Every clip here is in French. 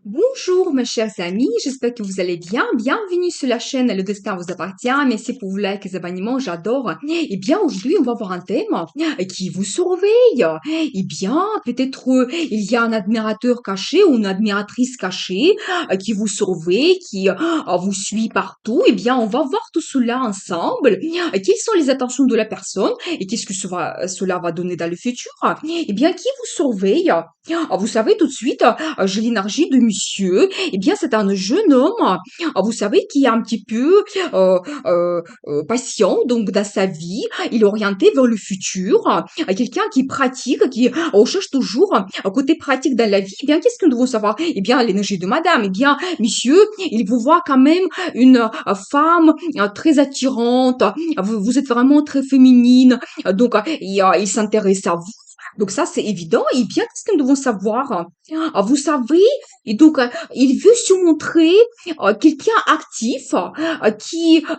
Bonjour mes chers amis, j'espère que vous allez bien. Bienvenue sur la chaîne Le Destin vous appartient. Merci pour vos likes et abonnements, j'adore. Eh bien, aujourd'hui, on va voir un thème qui vous surveille. Eh bien, peut-être il y a un admirateur caché ou une admiratrice cachée qui vous surveille, qui vous suit partout. Eh bien, on va voir tout cela ensemble. Quelles sont les intentions de la personne et qu'est-ce que cela va donner dans le futur? Eh bien, qui vous surveille? Vous savez tout de suite, j'ai l'énergie de monsieur. Eh bien, c'est un jeune homme, vous savez, qui est un petit peu patient, donc dans sa vie. Il est orienté vers le futur. Quelqu'un qui pratique, qui recherche toujours un côté pratique dans la vie. Eh bien, qu'est-ce que nous devons savoir? Eh bien, l'énergie de madame. Eh bien, monsieur, il vous voit quand même une femme très attirante. Vous êtes vraiment très féminine. Donc, il s'intéresse à vous. Donc ça, c'est évident. Et bien, qu'est-ce que nous devons savoir? Vous savez, et donc, il veut se montrer quelqu'un actif,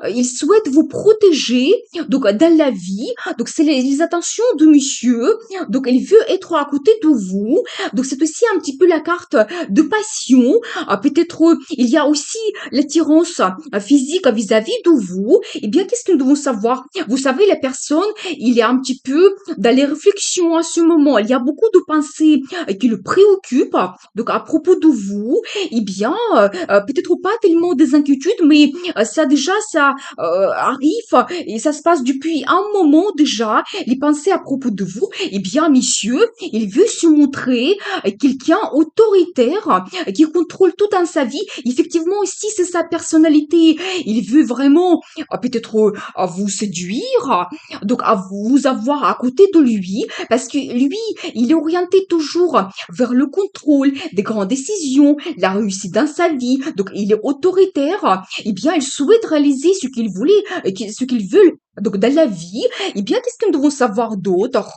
il souhaite vous protéger, donc dans la vie. Donc, c'est les attentions de monsieur. Donc, il veut être à côté de vous. Donc, c'est aussi un petit peu la carte de passion. Peut-être, il y a aussi l'attirance physique vis-à-vis de vous. Eh bien, qu'est-ce que nous devons savoir? Vous savez, la personne, il est un petit peu dans les réflexions à ce moment. Il y a beaucoup de pensées qui le préoccupent. Donc, à propos de vous, eh bien, peut-être pas tellement des inquiétudes, mais ça arrive et ça se passe depuis un moment déjà. Les pensées à propos de vous, eh bien, monsieur, il veut se montrer quelqu'un autoritaire qui contrôle tout dans sa vie. Effectivement, aussi, c'est sa personnalité. Il veut vraiment peut-être à vous séduire, donc à vous avoir à côté de lui, parce que lui, il est orienté toujours vers le contrôle des grandes décisions, la réussite dans sa vie. Donc, il est autoritaire. Eh bien, il souhaite réaliser ce qu'il voulait, ce qu'il veut. Donc, dans la vie, eh bien, qu'est-ce que nous devons savoir d'autre?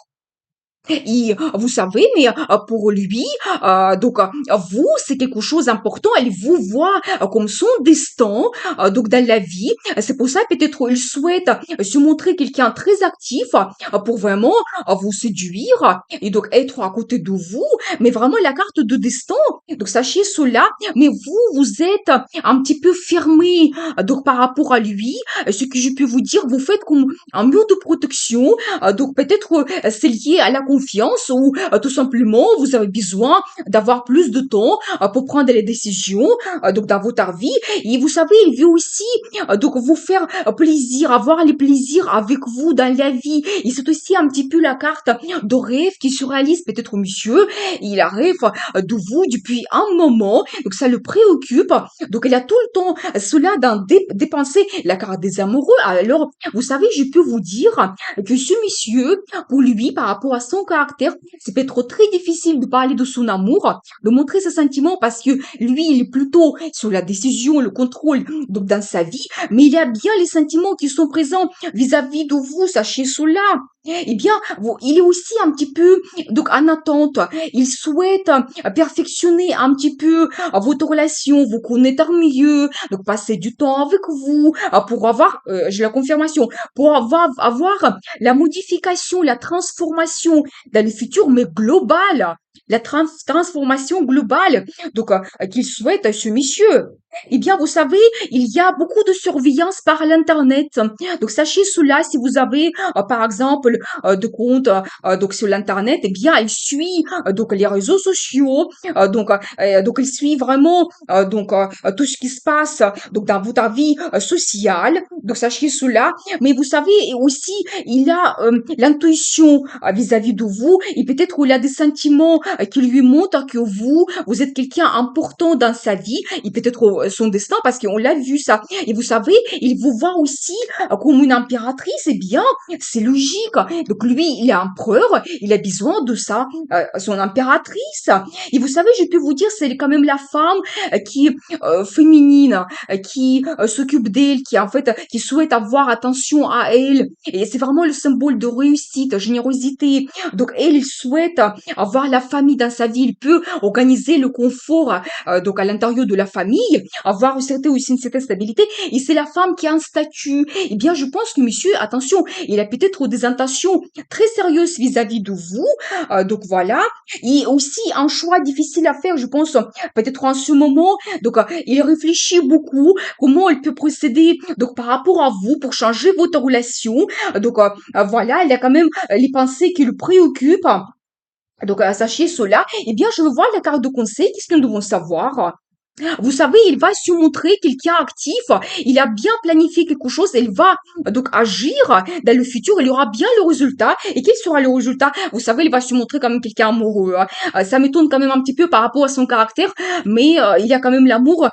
Et vous savez, mais pour lui, vous, c'est quelque chose d'important. Elle vous voit comme son destin, donc dans la vie. C'est pour ça peut-être il souhaite se montrer quelqu'un très actif pour vraiment vous séduire et donc être à côté de vous. Mais vraiment la carte de destin. Donc sachez cela. Mais vous êtes un petit peu fermé donc par rapport à lui. Ce que je peux vous dire, vous faites comme un mur de protection. Donc peut-être c'est lié à la confiance ou tout simplement vous avez besoin d'avoir plus de temps pour prendre les décisions donc dans votre vie. Et vous savez, il veut aussi donc vous faire plaisir, avoir les plaisirs avec vous dans la vie. Et c'est aussi un petit peu la carte de rêve qui se réalise. Peut-être monsieur, il a rêve de vous depuis un moment, donc ça le préoccupe. Donc il a tout le temps cela dans dépenser la carte des amoureux. Alors, vous savez, je peux vous dire que ce monsieur, pour lui, par rapport à son caractère, c'est peut-être très difficile de parler de son amour, de montrer ses sentiments parce que lui, il est plutôt sur la décision, le contrôle, donc dans sa vie, mais il y a bien les sentiments qui sont présents vis-à-vis de vous, sachez cela. Eh bien, il est aussi un petit peu donc en attente. Il souhaite perfectionner un petit peu votre relation, vous connaître mieux, donc passer du temps avec vous pour avoir, j'ai la confirmation, pour avoir la modification, la transformation dans le futur, mais globale. La transformation globale, donc qu'il souhaite ce monsieur. Eh bien, vous savez, il y a beaucoup de surveillance par l'internet. Donc sachez cela, si vous avez par exemple de comptes donc sur l'internet, eh bien, il suit donc les réseaux sociaux, donc il suit vraiment tout ce qui se passe donc dans votre vie sociale. Donc sachez cela. Mais vous savez aussi, il a l'intuition vis-à-vis de vous et peut-être il a des sentiments qui lui montrent que vous êtes quelqu'un important dans sa vie et peut-être son destin parce qu'on l'a vu ça. Et vous savez, il vous voit aussi comme une impératrice. Eh bien, c'est logique. Donc lui, il est empereur, il a besoin de ça, son impératrice. Et vous savez, je peux vous dire, c'est quand même la femme qui est féminine, qui s'occupe d'elle, qui en fait, qui souhaite avoir attention à elle. Et c'est vraiment le symbole de réussite, générosité. Donc elle, il souhaite avoir la famille dans sa vie, il peut organiser le confort donc à l'intérieur de la famille, avoir aussi une certaine stabilité. Et c'est la femme qui a un statut. Eh bien, je pense que monsieur, attention, il a peut-être des intentions très sérieuses vis-à-vis de vous. Donc voilà. Et aussi un choix difficile à faire, je pense, peut-être en ce moment. Donc, il réfléchit beaucoup comment il peut procéder donc par rapport à vous pour changer votre relation. Donc voilà, il y a quand même les pensées qui le préoccupent. Donc sachez cela. Eh bien, je veux voir la carte de conseil. Qu'est-ce que nous devons savoir? Vous savez, il va se montrer quelqu'un actif, il a bien planifié quelque chose, il va donc agir dans le futur, il y aura bien le résultat. Et quel sera le résultat? Vous savez, il va se montrer comme quelqu'un amoureux, hein. Ça m'étonne quand même un petit peu par rapport à son caractère, mais il y a quand même l'amour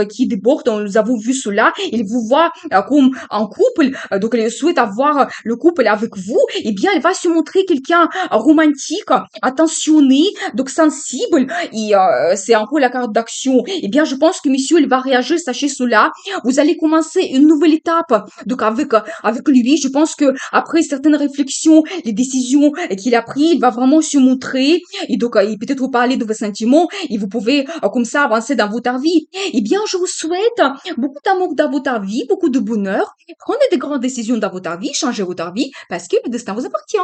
qui déborde, nous avons vu cela. Il vous voit comme un couple, donc il souhaite avoir le couple avec vous. Eh bien, il va se montrer quelqu'un romantique, attentionné, donc sensible, et c'est encore la carte d'action. Eh bien, je pense que monsieur, il va réagir, sachez cela. Vous allez commencer une nouvelle étape. Donc, avec lui, je pense que après certaines réflexions, les décisions qu'il a prises, il va vraiment se montrer. Et donc, il peut-être vous parler de vos sentiments et vous pouvez, comme ça, avancer dans votre vie. Eh bien, je vous souhaite beaucoup d'amour dans votre vie, beaucoup de bonheur. Prenez des grandes décisions dans votre vie, changez votre vie parce que le destin vous appartient.